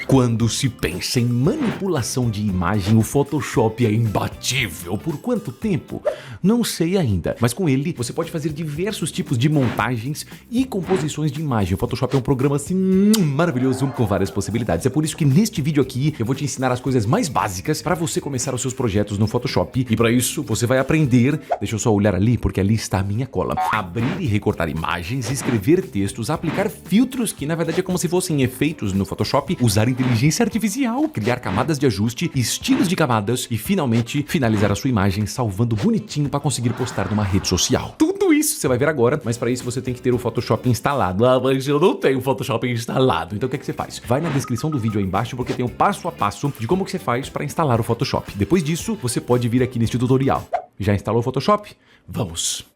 Quando se pensa em manipulação de imagem, o Photoshop é imbatível. Por quanto tempo? Não sei ainda, mas com ele você pode fazer diversos tipos de montagens e composições de imagem. O Photoshop é um programa assim maravilhoso com várias possibilidades. É por isso que neste vídeo aqui eu vou te ensinar as coisas mais básicas para você começar os seus projetos no Photoshop. E para isso você vai aprender, deixa eu só olhar ali porque ali está a minha cola, abrir e recortar imagens, escrever textos, aplicar filtros que na verdade é como se fossem efeitos no Photoshop, usar inteligência artificial, criar camadas de ajuste, estilos de camadas e finalmente finalizar a sua imagem salvando bonitinho para conseguir postar numa rede social. Tudo isso você vai ver agora, mas para isso você tem que ter o Photoshop instalado. Ah, mas eu não tenho o Photoshop instalado. Então o que é que você faz? Vai na descrição do vídeo aí embaixo porque tem um passo a passo de como que você faz para instalar o Photoshop. Depois disso, você pode vir aqui neste tutorial. Já instalou o Photoshop? Vamos!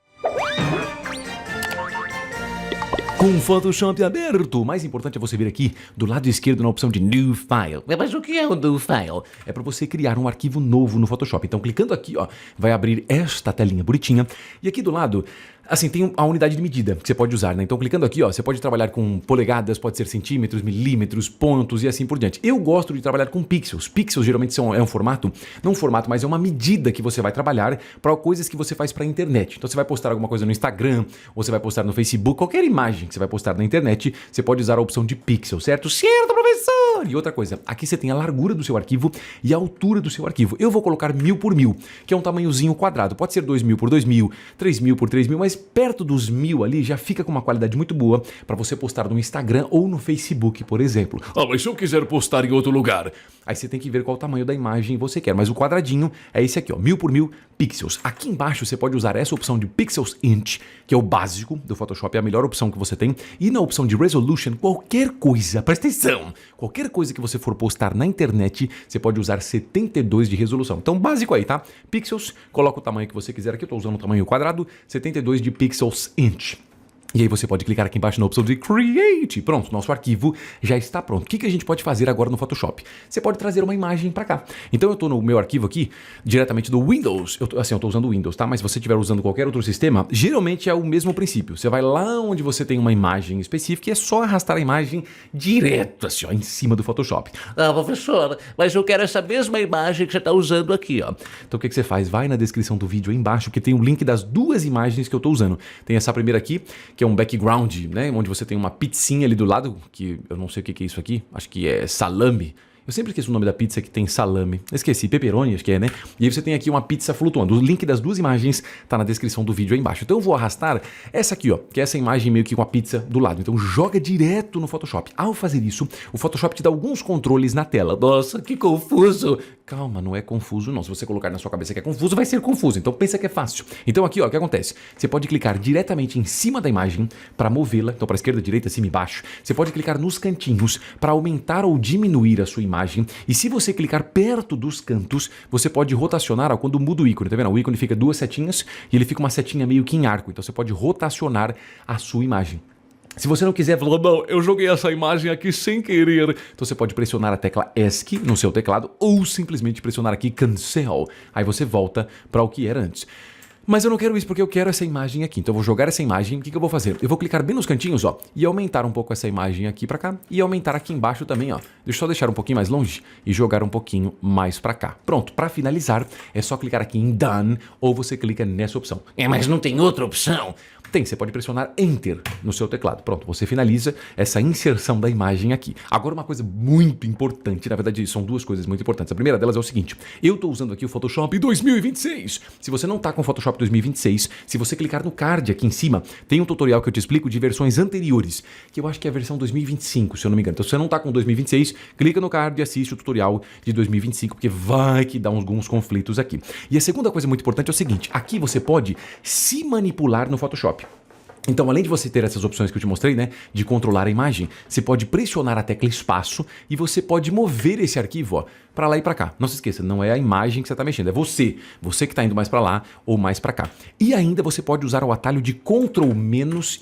Com o Photoshop aberto, o mais importante é você vir aqui do lado esquerdo na opção de New File. Mas o que é o New File? É para você criar um arquivo novo no Photoshop. Então clicando aqui, ó, vai abrir esta telinha bonitinha. E aqui do lado, assim, tem a unidade de medida que você pode usar, né? Então clicando aqui, ó, você pode trabalhar com polegadas, pode ser centímetros, milímetros, pontos e assim por diante. Eu gosto de trabalhar com pixels. Pixels geralmente é um formato, não um formato, mas é uma medida que você vai trabalhar para coisas que você faz para a internet. Então você vai postar alguma coisa no Instagram, ou você vai postar no Facebook, qualquer imagem que você vai postar na internet, você pode usar a opção de pixel, certo? Certo, professor! E outra coisa, aqui você tem a largura do seu arquivo e a altura do seu arquivo. Eu vou colocar 1000 por 1000, que é um tamanhozinho quadrado. Pode ser 2000 por 2000, 3000 por 3000, mas perto dos 1000 ali já fica com uma qualidade muito boa para você postar no Instagram ou no Facebook, por exemplo. Ah, mas se eu quiser postar em outro lugar? Aí você tem que ver qual o tamanho da imagem você quer, mas o quadradinho é esse aqui, ó, 1000 por 1000 pixels. Aqui embaixo você pode usar essa opção de Pixels Inch, que é o básico do Photoshop, é a melhor opção que você tem. E na opção de Resolution, qualquer coisa, presta atenção, qualquer coisa que você for postar na internet, você pode usar 72 de resolução. Então básico aí, tá? Pixels, coloca o tamanho que você quiser aqui, eu estou usando o tamanho quadrado, 72 de Pixels Inch. E aí você pode clicar aqui embaixo na opção de Create. Pronto, nosso arquivo já está pronto. O que a gente pode fazer agora no Photoshop? Você pode trazer uma imagem para cá. Então eu estou no meu arquivo aqui, diretamente do Windows. Eu estou usando o Windows, tá? Mas se você estiver usando qualquer outro sistema, geralmente é o mesmo princípio. Você vai lá onde você tem uma imagem específica e é só arrastar a imagem direto, assim, ó, em cima do Photoshop. Ah, professor, mas eu quero essa mesma imagem que você está usando aqui, ó. Então o que você faz? Vai na descrição do vídeo aí embaixo, que tem o link das duas imagens que eu estou usando. Tem essa primeira aqui, que é um background, né, onde você tem uma pizzinha ali do lado, que eu não sei o que é isso aqui, acho que é salame. Eu sempre esqueço o nome da pizza que tem salame. Esqueci, pepperoni, acho que é, né? E aí você tem aqui uma pizza flutuando. O link das duas imagens tá na descrição do vídeo aí embaixo. Então eu vou arrastar essa aqui, ó, que é essa imagem meio que com a pizza do lado. Então joga direto no Photoshop. Ao fazer isso, o Photoshop te dá alguns controles na tela. Nossa, que confuso! Calma, não é confuso não. Se você colocar na sua cabeça que é confuso, vai ser confuso. Então pensa que é fácil. Então aqui, ó, o que acontece? Você pode clicar diretamente em cima da imagem para movê-la. Então para esquerda, direita, cima e baixo. Você pode clicar nos cantinhos para aumentar ou diminuir a sua imagem. E se você clicar perto dos cantos, você pode rotacionar, ó, quando muda o ícone, tá vendo? O ícone fica duas setinhas e ele fica uma setinha meio que em arco. Então você pode rotacionar a sua imagem. Se você não quiser, falar, não, eu joguei essa imagem aqui sem querer. Então você pode pressionar a tecla ESC no seu teclado ou simplesmente pressionar aqui Cancel. Aí você volta para o que era antes. Mas eu não quero isso porque eu quero essa imagem aqui. Então eu vou jogar essa imagem. O que eu vou fazer? Eu vou clicar bem nos cantinhos, ó, e aumentar um pouco essa imagem aqui pra cá e aumentar aqui embaixo também, ó. Deixa eu só deixar um pouquinho mais longe e jogar um pouquinho mais pra cá. Pronto, pra finalizar é só clicar aqui em Done ou você clica nessa opção. Mas não tem outra opção? Tem, você pode pressionar Enter no seu teclado. Pronto, você finaliza essa inserção da imagem aqui. Agora uma coisa muito importante, na verdade são duas coisas muito importantes. A primeira delas é o seguinte, eu estou usando aqui o Photoshop 2026. Se você não está com o Photoshop 2026, se você clicar no card aqui em cima, tem um tutorial que eu te explico de versões anteriores, que eu acho que é a versão 2025, se eu não me engano. Então se você não está com 2026, clica no card e assiste o tutorial de 2025, porque vai que dá alguns conflitos aqui. E a segunda coisa muito importante é o seguinte, aqui você pode se manipular no Photoshop. Então, além de você ter essas opções que eu te mostrei, né, de controlar a imagem, você pode pressionar a tecla espaço e você pode mover esse arquivo, ó, para lá e para cá. Não se esqueça, não é a imagem que você está mexendo, é você que está indo mais para lá ou mais para cá. E ainda você pode usar o atalho de Ctrl-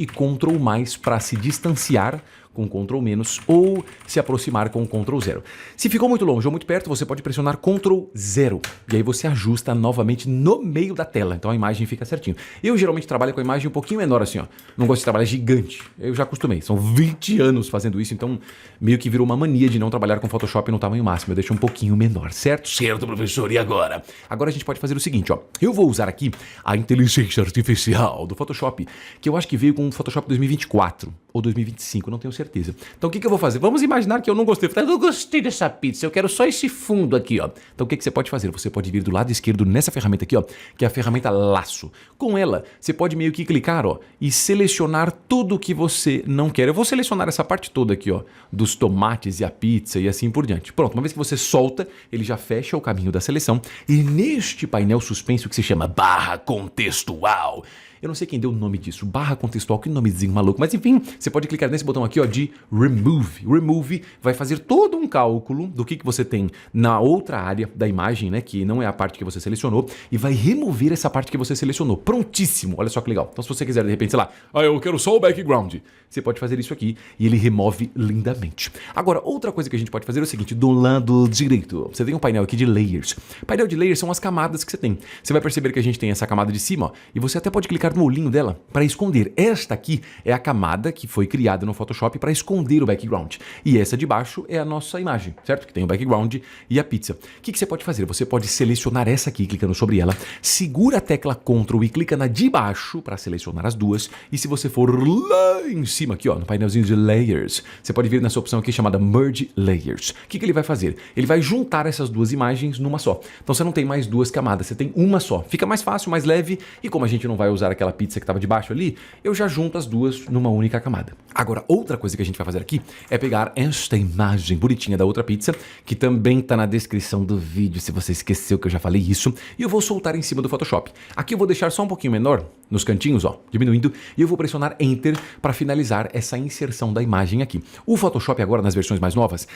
e Ctrl+ para se distanciar com Ctrl menos ou se aproximar com Ctrl 0. Se ficou muito longe ou muito perto, você pode pressionar Ctrl 0 e aí você ajusta novamente no meio da tela, então a imagem fica certinho. Eu geralmente trabalho com a imagem um pouquinho menor assim, ó. Não gosto de trabalhar gigante, eu já acostumei, são 20 anos fazendo isso, então meio que virou uma mania de não trabalhar com Photoshop no tamanho máximo, eu deixo um pouquinho menor, certo? Certo, professor, e agora? Agora a gente pode fazer o seguinte, ó, eu vou usar aqui a inteligência artificial do Photoshop, que eu acho que veio com o Photoshop 2024 ou 2025, não tenho certeza. Então o que eu vou fazer? Vamos imaginar que eu não gostei, eu não gostei dessa pizza, eu quero só esse fundo aqui, ó. Então o que você pode fazer? Você pode vir do lado esquerdo nessa ferramenta aqui, ó, que é a ferramenta laço. Com ela, você pode meio que clicar, ó, e selecionar tudo que você não quer. Eu vou selecionar essa parte toda aqui, ó, dos tomates e a pizza e assim por diante. Pronto, uma vez que você solta, ele já fecha o caminho da seleção e neste painel suspenso que se chama barra contextual, eu não sei quem deu o nome disso, barra contextual, que nomezinho maluco, mas enfim, você pode clicar nesse botão aqui, ó, de Remove. Remove vai fazer todo um cálculo do que você tem na outra área da imagem, né, que não é a parte que você selecionou, e vai remover essa parte que você selecionou. Prontíssimo, olha só que legal. Então se você quiser, de repente, sei lá, eu quero só o background, você pode fazer isso aqui e ele remove lindamente. Agora, outra coisa que a gente pode fazer é o seguinte, do lado direito, você tem um painel aqui de Layers. Painel de Layers são as camadas que você tem. Você vai perceber que a gente tem essa camada de cima, ó, e você até pode clicar no olhinho dela para esconder. Esta aqui é a camada que foi criada no Photoshop para esconder o background. E essa de baixo é a nossa imagem, certo? Que tem o background e a pizza. O que você pode fazer? Você pode selecionar essa aqui, clicando sobre ela, segura a tecla Ctrl e clica na de baixo para selecionar as duas. E se você for lá em cima aqui, ó, no painelzinho de Layers, você pode vir nessa opção aqui chamada Merge Layers. O que ele vai fazer? Ele vai juntar essas duas imagens numa só. Então você não tem mais duas camadas, você tem uma só. Fica mais fácil, mais leve, e como a gente não vai usar aquela pizza que estava de baixo ali, eu já junto as duas numa única camada. Agora, outra coisa que a gente vai fazer aqui é pegar esta imagem bonitinha da outra pizza, que também está na descrição do vídeo, se você esqueceu que eu já falei isso, e eu vou soltar em cima do Photoshop. Aqui eu vou deixar só um pouquinho menor, nos cantinhos, ó, diminuindo, e eu vou pressionar Enter para finalizar essa inserção da imagem aqui. O Photoshop agora, nas versões mais novas,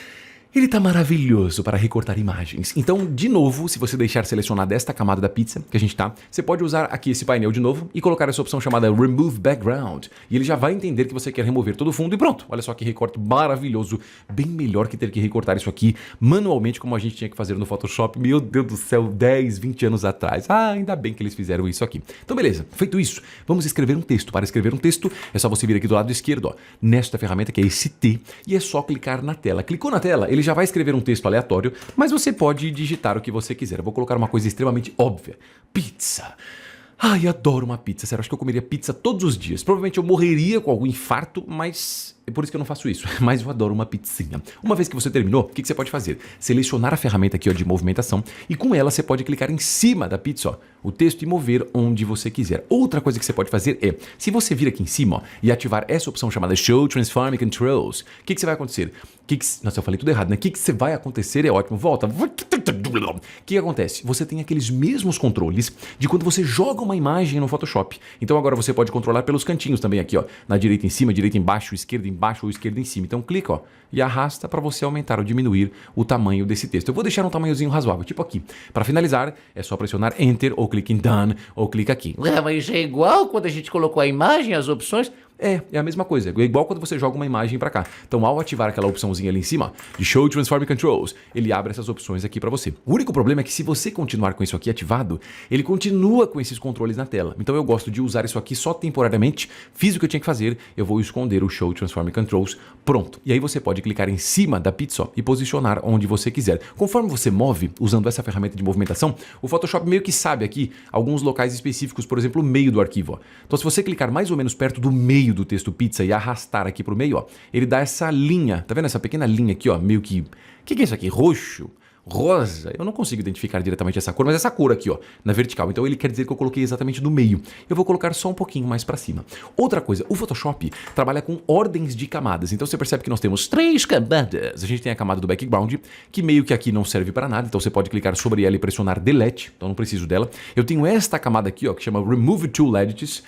ele tá maravilhoso para recortar imagens. Então, de novo, se você deixar selecionada esta camada da pizza que a gente tá, você pode usar aqui esse painel de novo e colocar essa opção chamada Remove Background. E ele já vai entender que você quer remover todo o fundo e pronto. Olha só que recorte maravilhoso. Bem melhor que ter que recortar isso aqui manualmente como a gente tinha que fazer no Photoshop. Meu Deus do céu, 10, 20 anos atrás. Ah, ainda bem que eles fizeram isso aqui. Então, beleza. Feito isso, vamos escrever um texto. Para escrever um texto, é só você vir aqui do lado esquerdo, ó, nesta ferramenta que é esse T, e é só clicar na tela. Clicou na tela, ele já vai escrever um texto aleatório, mas você pode digitar o que você quiser. Eu vou colocar uma coisa extremamente óbvia. Pizza. Ai, adoro uma pizza. Sério, acho que eu comeria pizza todos os dias. Provavelmente eu morreria com algum infarto, mas é por isso que eu não faço isso. Mas eu adoro uma pizzinha. Uma vez que você terminou, o que você pode fazer? Selecionar a ferramenta aqui, ó, de movimentação, e com ela você pode clicar em cima da pizza, ó, o texto, e mover onde você quiser. Outra coisa que você pode fazer é, se você vir aqui em cima, ó, e ativar essa opção chamada Show Transform Controls, o que vai acontecer? Nossa, eu falei tudo errado, né? O que vai acontecer é ótimo. Volta. O que acontece? Você tem aqueles mesmos controles de quando você joga uma imagem no Photoshop. Então agora você pode controlar pelos cantinhos também aqui, ó. Na direita em cima, direita embaixo, esquerda embaixo ou esquerda em cima. Então clica, ó, e arrasta para você aumentar ou diminuir o tamanho desse texto. Eu vou deixar um tamanhozinho razoável, tipo aqui. Para finalizar, é só pressionar Enter ou clique em Done ou clica aqui. Mas é igual quando a gente colocou a imagem, as opções. É a mesma coisa, é igual quando você joga uma imagem para cá. Então, ao ativar aquela opçãozinha ali em cima, de Show Transform Controls, ele abre essas opções aqui para você. O único problema é que se você continuar com isso aqui ativado, ele continua com esses controles na tela. Então, eu gosto de usar isso aqui só temporariamente, fiz o que eu tinha que fazer, eu vou esconder o Show Transform Controls, pronto. E aí você pode clicar em cima da pizza e posicionar onde você quiser. Conforme você move, usando essa ferramenta de movimentação, o Photoshop meio que sabe aqui alguns locais específicos, por exemplo, o meio do arquivo. Ó. Então, se você clicar mais ou menos perto do meio do texto pizza e arrastar aqui pro meio, ó, ele dá essa linha, tá vendo essa pequena linha aqui, ó, meio que... O que é isso aqui? Roxo? Rosa? Eu não consigo identificar diretamente essa cor, mas essa cor aqui, ó, na vertical. Então ele quer dizer que eu coloquei exatamente no meio. Eu vou colocar só um pouquinho mais para cima. Outra coisa, o Photoshop trabalha com ordens de camadas. Então você percebe que nós temos 3 camadas. A gente tem a camada do background, que meio que aqui não serve para nada. Então você pode clicar sobre ela e pressionar Delete. Então não preciso dela. Eu tenho esta camada aqui, ó, que chama Remove Tool Edits.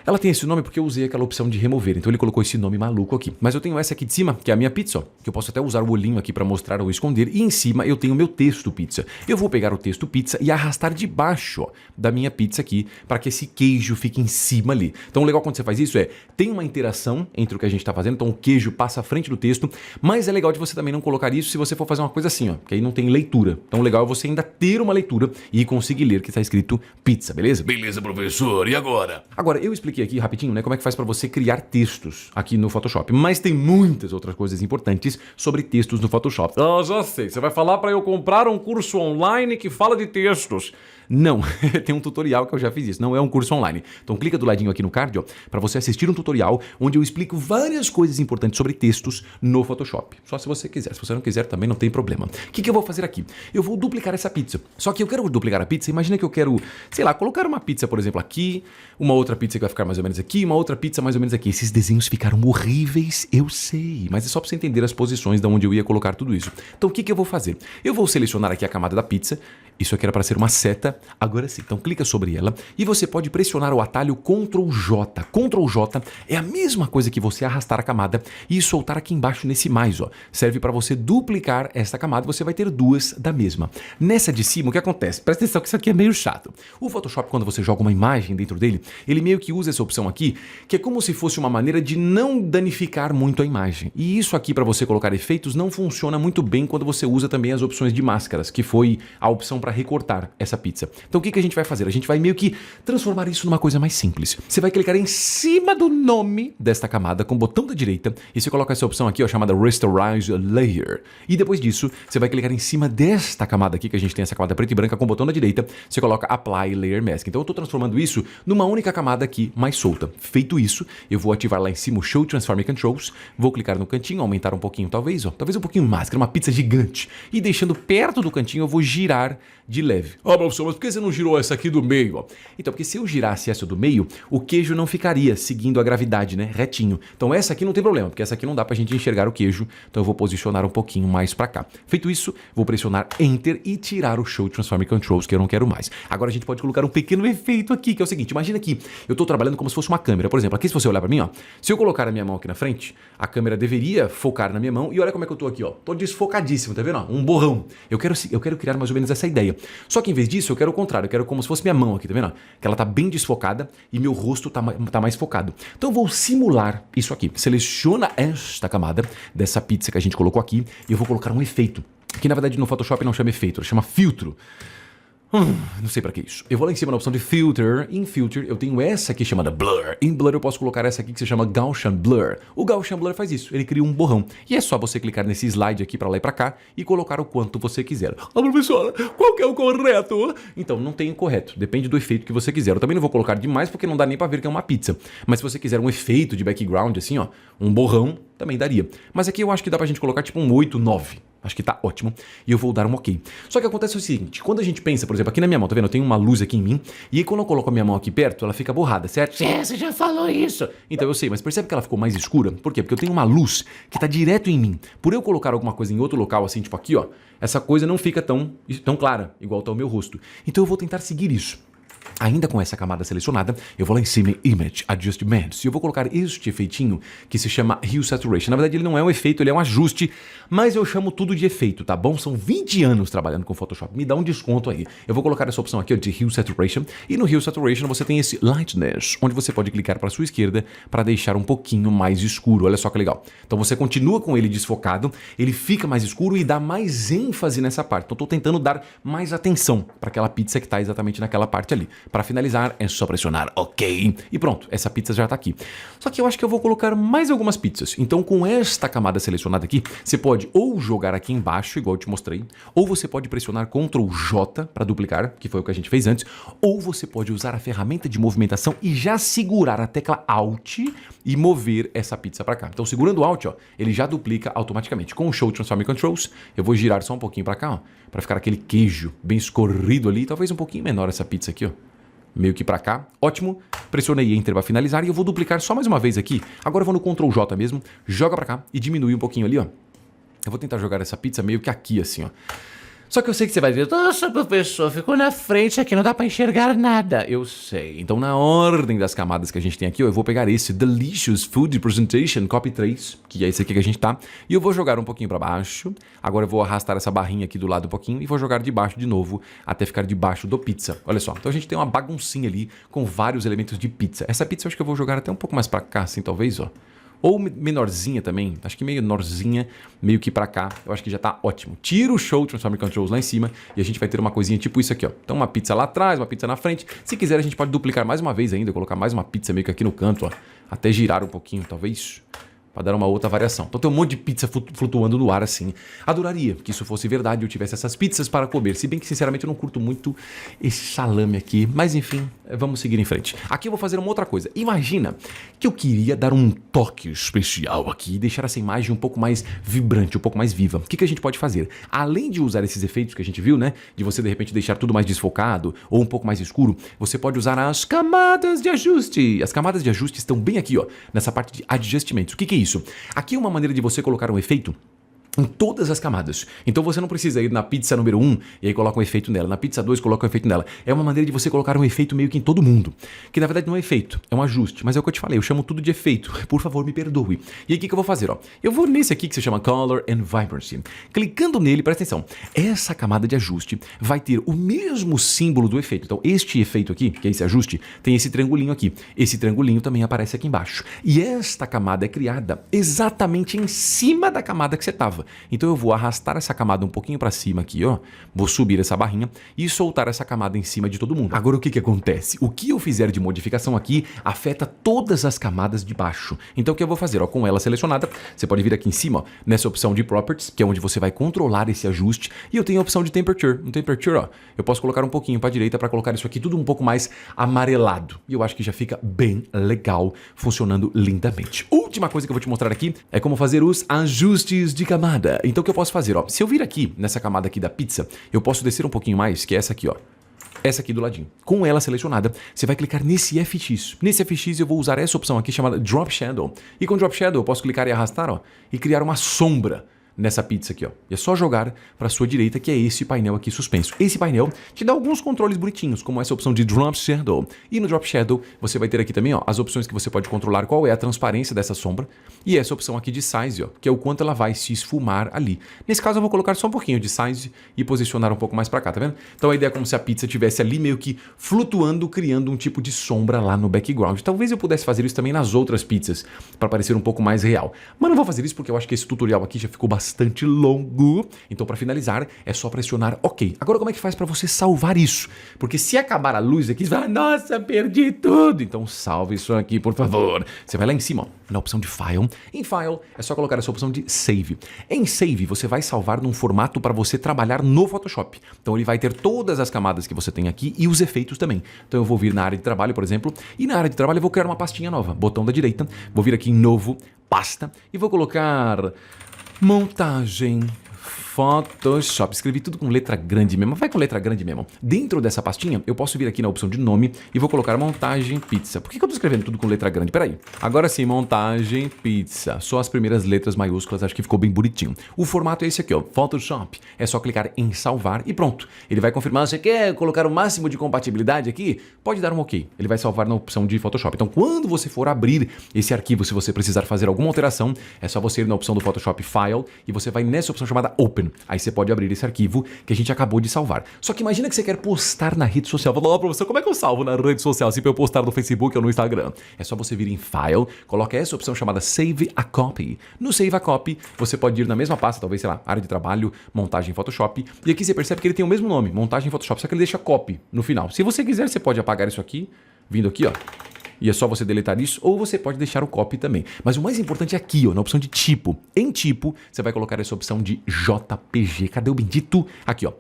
Ela tem esse nome porque eu usei aquela opção de remover, então ele colocou esse nome maluco aqui. Mas eu tenho essa aqui de cima, que é a minha pizza, ó, que eu posso até usar o olhinho aqui para mostrar ou esconder. E em cima eu tenho o meu texto pizza. Eu vou pegar o texto pizza e arrastar debaixo, ó, da minha pizza aqui, para que esse queijo fique em cima ali. Então o legal quando você faz isso tem uma interação entre o que a gente está fazendo, então o queijo passa à frente do texto, mas é legal de você também não colocar isso se você for fazer uma coisa assim, ó, que aí não tem leitura. Então o legal é você ainda ter uma leitura e conseguir ler que está escrito pizza, beleza? Beleza, professor, e agora? Agora, eu expliquei aqui rapidinho, né, como é que faz para você criar textos aqui no Photoshop, mas tem muitas outras coisas importantes sobre textos no Photoshop. Ah, já sei, você vai falar para eu comprar um curso online que fala de textos. Não, tem um tutorial que eu já fiz isso, não é um curso online. Então clica do ladinho aqui no card, ó, para você assistir um tutorial onde eu explico várias coisas importantes sobre textos no Photoshop. Só se você quiser, se você não quiser também não tem problema. O que eu vou fazer aqui? Eu vou duplicar essa pizza. Só que eu quero duplicar a pizza, imagina que eu quero, sei lá, colocar uma pizza, por exemplo, aqui, uma outra pizza que vai ficar mais ou menos aqui, uma outra pizza mais ou menos aqui. Esses desenhos ficaram horríveis, eu sei, mas é só para você entender as posições de onde eu ia colocar tudo isso. Então o que eu vou fazer? Eu vou selecionar aqui a camada da pizza, isso aqui era para ser uma seta, agora sim. Então clica sobre ela e você pode pressionar o atalho Ctrl J. Ctrl J é a mesma coisa que você arrastar a camada e soltar aqui embaixo nesse mais, ó. Serve para você duplicar esta camada, você vai ter duas da mesma. Nessa de cima, o que acontece? Presta atenção que isso aqui é meio chato. O Photoshop, quando você joga uma imagem dentro dele, ele meio que usa essa opção aqui, que é como se fosse uma maneira de não danificar muito a imagem. E isso aqui para você colocar efeitos não funciona muito bem quando você usa também as opções de máscaras, que foi a opção para recortar essa pizza. Então o que a gente vai fazer? A gente vai meio que transformar isso numa coisa mais simples. Você vai clicar em cima do nome desta camada com o botão da direita e você coloca essa opção aqui, ó, chamada Rasterize Layer. E depois disso, você vai clicar em cima desta camada aqui, que a gente tem essa camada preta e branca com o botão da direita, você coloca Apply Layer Mask. Então eu estou transformando isso numa única camada aqui mais solta. Feito isso, eu vou ativar lá em cima o Show Transform Controls, vou clicar no cantinho, aumentar um pouquinho talvez, ó, talvez um pouquinho mais, que é uma pizza gigante. E deixando perto do cantinho, eu vou girar de leve. Ah, professor, mas por que você não girou essa aqui do meio, ó? Então, porque se eu girasse essa do meio, o queijo não ficaria seguindo a gravidade, né? Retinho. Então essa aqui não tem problema, porque essa aqui não dá pra gente enxergar o queijo. Então eu vou posicionar um pouquinho mais pra cá. Feito isso, vou pressionar Enter e tirar o Show Transform Controls, que eu não quero mais. Agora a gente pode colocar um pequeno efeito aqui, que é o seguinte. Imagina que eu tô trabalhando como se fosse uma câmera. Por exemplo, aqui se você olhar pra mim, ó. Se eu colocar a minha mão aqui na frente, a câmera deveria focar na minha mão. E olha como é que eu tô aqui, ó. Tô desfocadíssimo, tá vendo? Ó? Um borrão. Eu quero criar mais ou menos essa ideia. Só que em vez disso, eu quero o contrário. Eu quero como se fosse minha mão aqui, tá vendo? Que ela tá bem desfocada e meu rosto tá mais focado. Então eu vou simular isso aqui. Seleciona esta camada dessa pizza que a gente colocou aqui e eu vou colocar um efeito. Que na verdade no Photoshop não chama efeito, chama filtro. Não sei pra que isso. Eu vou lá em cima na opção de Filter. Em Filter eu tenho essa aqui chamada Blur. Em Blur eu posso colocar essa aqui que se chama Gaussian Blur. O Gaussian Blur faz isso, ele cria um borrão. E é só você clicar nesse slide aqui pra lá e pra cá e colocar o quanto você quiser. Ah, professora, qual que é o correto? Então, não tem correto. Depende do efeito que você quiser. Eu também não vou colocar demais porque não dá nem pra ver que é uma pizza. Mas se você quiser um efeito de background assim, ó, um borrão, também daria. Mas aqui eu acho que dá pra gente colocar tipo um 8, 9. Acho que tá ótimo. E eu vou dar um ok. Só que acontece o seguinte, quando a gente pensa, por exemplo, aqui na minha mão, tá vendo? Eu tenho uma luz aqui em mim. E aí quando eu coloco a minha mão aqui perto, ela fica borrada, certo? Você já falou isso. Então eu sei, mas percebe que ela ficou mais escura? Por quê? Porque eu tenho uma luz que tá direto em mim. Por eu colocar alguma coisa em outro local, assim, tipo aqui, ó, essa coisa não fica tão clara, igual tá o meu rosto. Então eu vou tentar seguir isso. Ainda com essa camada selecionada, eu vou lá em cima em Image Adjustments e eu vou colocar este efeitinho que se chama Hue Saturation. Na verdade ele não é um efeito, ele é um ajuste, mas eu chamo tudo de efeito, tá bom? São 20 anos trabalhando com Photoshop, me dá um desconto aí. Eu vou colocar essa opção aqui ó, de Hue Saturation e no Hue Saturation você tem esse Lightness, onde você pode clicar para a sua esquerda para deixar um pouquinho mais escuro, olha só que legal. Então você continua com ele desfocado, ele fica mais escuro e dá mais ênfase nessa parte. Então estou tentando dar mais atenção para aquela pizza que está exatamente naquela parte ali. Para finalizar, é só pressionar OK. E pronto, essa pizza já está aqui. Só que eu acho que eu vou colocar mais algumas pizzas. Então, com esta camada selecionada aqui, você pode ou jogar aqui embaixo, igual eu te mostrei, ou você pode pressionar Ctrl J para duplicar, que foi o que a gente fez antes, ou você pode usar a ferramenta de movimentação e já segurar a tecla Alt e mover essa pizza para cá. Então, segurando o Alt, ó, ele já duplica automaticamente. Com o Show Transform Controls, eu vou girar só um pouquinho para cá, ó, para ficar aquele queijo bem escorrido ali, talvez um pouquinho menor essa pizza aqui, ó. Meio que pra cá, ótimo, pressionei Enter para finalizar e eu vou duplicar só mais uma vez aqui, agora eu vou no Ctrl J mesmo, joga pra cá e diminui um pouquinho ali, ó. Eu vou tentar jogar essa pizza meio que aqui assim, ó. Só que eu sei que você vai dizer, nossa, professor, ficou na frente aqui, não dá pra enxergar nada. Eu sei. Então, na ordem das camadas que a gente tem aqui, eu vou pegar esse Delicious Food Presentation Copy 3, que é esse aqui que a gente tá, e eu vou jogar um pouquinho pra baixo. Agora eu vou arrastar essa barrinha aqui do lado um pouquinho e vou jogar de baixo de novo, até ficar debaixo do pizza. Olha só. Então a gente tem uma baguncinha ali com vários elementos de pizza. Essa pizza eu acho que eu vou jogar até um pouco mais pra cá, assim, talvez, ó. Ou menorzinha também, acho que menorzinha, meio que pra cá, eu acho que já tá ótimo. Tira o Show Transformer Controls lá em cima e a gente vai ter uma coisinha tipo isso aqui, ó. Então uma pizza lá atrás, uma pizza na frente. Se quiser a gente pode duplicar mais uma vez ainda, colocar mais uma pizza meio que aqui no canto, ó. Até girar um pouquinho, talvez, para dar uma outra variação. Então tem um monte de pizza flutuando no ar assim. Adoraria que isso fosse verdade e eu tivesse essas pizzas para comer. Se bem que, sinceramente, eu não curto muito esse salame aqui. Mas, enfim, vamos seguir em frente. Aqui eu vou fazer uma outra coisa. Imagina que eu queria dar um toque especial aqui e deixar essa imagem um pouco mais vibrante, um pouco mais viva. O que a gente pode fazer? Além de usar esses efeitos que a gente viu, né? De você, de repente, deixar tudo mais desfocado ou um pouco mais escuro, você pode usar as camadas de ajuste. As camadas de ajuste estão bem aqui, ó, nessa parte de adjustments. O que é isso? Aqui é uma maneira de você colocar um efeito em todas as camadas. Então você não precisa ir na pizza número 1 e aí coloca um efeito nela. Na pizza 2 coloca um efeito nela. É uma maneira de você colocar um efeito meio que em todo mundo. Que na verdade não é efeito, é um ajuste. Mas é o que eu te falei, eu chamo tudo de efeito. Por favor, me perdoe. E aí o que eu vou fazer? Ó? Eu vou nesse aqui que se chama Color and Vibrancy. Clicando nele, presta atenção. Essa camada de ajuste vai ter o mesmo símbolo do efeito. Então este efeito aqui, que é esse ajuste, tem esse triangulinho aqui. Esse triangulinho também aparece aqui embaixo. E esta camada é criada exatamente em cima da camada que você estava. Então eu vou arrastar essa camada um pouquinho para cima aqui, ó. Vou subir essa barrinha e soltar essa camada em cima de todo mundo. Agora o que acontece? O que eu fizer de modificação aqui afeta todas as camadas de baixo. Então o que eu vou fazer? Ó, com ela selecionada, você pode vir aqui em cima, ó, nessa opção de Properties, que é onde você vai controlar esse ajuste. E eu tenho a opção de Temperature. No Temperature, ó, eu posso colocar um pouquinho para a direita para colocar isso aqui tudo um pouco mais amarelado. E eu acho que já fica bem legal, funcionando lindamente. Última coisa que eu vou te mostrar aqui é como fazer os ajustes de camada. Então o que eu posso fazer? Ó, se eu vir aqui nessa camada aqui da pizza, eu posso descer um pouquinho mais, que é essa aqui, ó. Essa aqui do ladinho. Com ela selecionada, você vai clicar nesse FX. Nesse FX eu vou usar essa opção aqui chamada Drop Shadow. E com Drop Shadow eu posso clicar e arrastar, ó, e criar uma sombra nessa pizza aqui, ó. E é só jogar para a sua direita, que é esse painel aqui suspenso. Esse painel te dá alguns controles bonitinhos, como essa opção de Drop Shadow. E no Drop Shadow, você vai ter aqui também, ó, as opções que você pode controlar qual é a transparência dessa sombra. E essa opção aqui de Size, ó, que é o quanto ela vai se esfumar ali. Nesse caso, eu vou colocar só um pouquinho de Size e posicionar um pouco mais para cá, tá vendo? Então a ideia é como se a pizza estivesse ali meio que flutuando, criando um tipo de sombra lá no background. Talvez eu pudesse fazer isso também nas outras pizzas, para parecer um pouco mais real. Mas não vou fazer isso porque eu acho que esse tutorial aqui já ficou bastante longo. Então, para finalizar, é só pressionar OK. Agora, como é que faz para você salvar isso? Porque se acabar a luz aqui, você vai, nossa, perdi tudo. Então, salve isso aqui, por favor. Você vai lá em cima, ó, na opção de File. Em File, é só colocar essa opção de Save. Em Save, você vai salvar num formato para você trabalhar no Photoshop. Então, ele vai ter todas as camadas que você tem aqui e os efeitos também. Então, eu vou vir na área de trabalho, por exemplo, e na área de trabalho eu vou criar uma pastinha nova. Botão da direita, vou vir aqui em Novo, Pasta, e vou colocar Montagem Photoshop. Escrevi tudo com letra grande mesmo. Vai com letra grande mesmo. Dentro dessa pastinha, eu posso vir aqui na opção de nome e vou colocar montagem pizza. Por que eu tô escrevendo tudo com letra grande? Peraí. Agora sim, montagem pizza. Só as primeiras letras maiúsculas, acho que ficou bem bonitinho. O formato é esse aqui, ó. Photoshop. É só clicar em salvar e pronto. Ele vai confirmar. Você quer colocar o máximo de compatibilidade aqui? Pode dar um OK. Ele vai salvar na opção de Photoshop. Então, quando você for abrir esse arquivo, se você precisar fazer alguma alteração, é só você ir na opção do Photoshop File e você vai nessa opção chamada Open. Aí você pode abrir esse arquivo que a gente acabou de salvar. Só que imagina que você quer postar na rede social. Fala, professor, como é que eu salvo na rede social se eu postar no Facebook ou no Instagram? É só você vir em File, coloca essa opção chamada Save a Copy. No Save a Copy, você pode ir na mesma pasta, talvez, sei lá, área de trabalho, montagem Photoshop. E aqui você percebe que ele tem o mesmo nome, montagem Photoshop, só que ele deixa copy no final. Se você quiser, você pode apagar isso aqui, vindo aqui, ó. E é só você deletar isso, ou você pode deixar o copy também. Mas o mais importante é aqui, ó, na opção de tipo. Em tipo, você vai colocar essa opção de JPG. Cadê o bendito? Aqui, ó.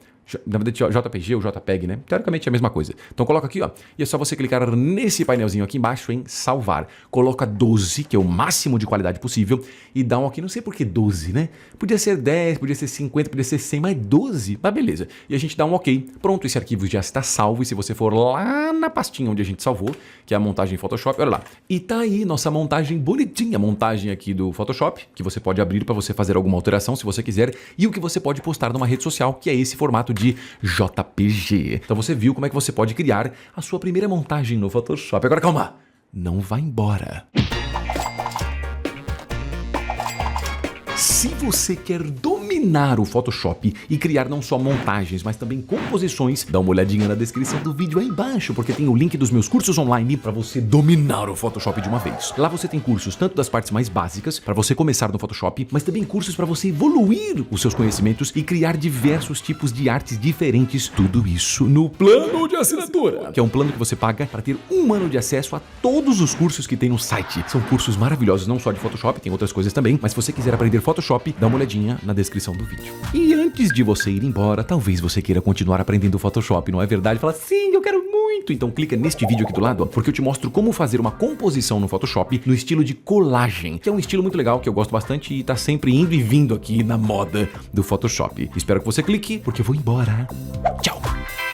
Na verdade, JPG ou JPEG, né? Teoricamente é a mesma coisa. Então coloca aqui, ó. E é só você clicar nesse painelzinho aqui embaixo em salvar. Coloca 12, que é o máximo de qualidade possível. E dá um ok. Não sei por que 12, né? Podia ser 10, podia ser 50, podia ser 100, mas 12. Mas beleza. E a gente dá um ok. Pronto, esse arquivo já está salvo. E se você for lá na pastinha onde a gente salvou, que é a montagem em Photoshop, olha lá. E tá aí nossa montagem bonitinha. Montagem aqui do Photoshop, que você pode abrir para você fazer alguma alteração se você quiser. E o que você pode postar numa rede social, que é esse formato de JPG. Então você viu como é que você pode criar a sua primeira montagem no Photoshop. Agora calma, não vá embora. Se você quer dominar o Photoshop e criar não só montagens, mas também composições, dá uma olhadinha na descrição do vídeo aí embaixo, porque tem o link dos meus cursos online para você dominar o Photoshop de uma vez. Lá você tem cursos tanto das partes mais básicas, para você começar no Photoshop, mas também cursos para você evoluir os seus conhecimentos e criar diversos tipos de artes diferentes. Tudo isso no plano de assinatura, que é um plano que você paga para ter 1 ano de acesso a todos os cursos que tem no site. São cursos maravilhosos, não só de Photoshop, tem outras coisas também, mas se você quiser aprender Photoshop, dá uma olhadinha na descrição do vídeo. E antes de você ir embora, talvez você queira continuar aprendendo Photoshop, não é verdade? Fala, sim, eu quero muito! Então clica neste vídeo aqui do lado, porque eu te mostro como fazer uma composição no Photoshop no estilo de colagem, que é um estilo muito legal, que eu gosto bastante e tá sempre indo e vindo aqui na moda do Photoshop. Espero que você clique, porque eu vou embora. Tchau!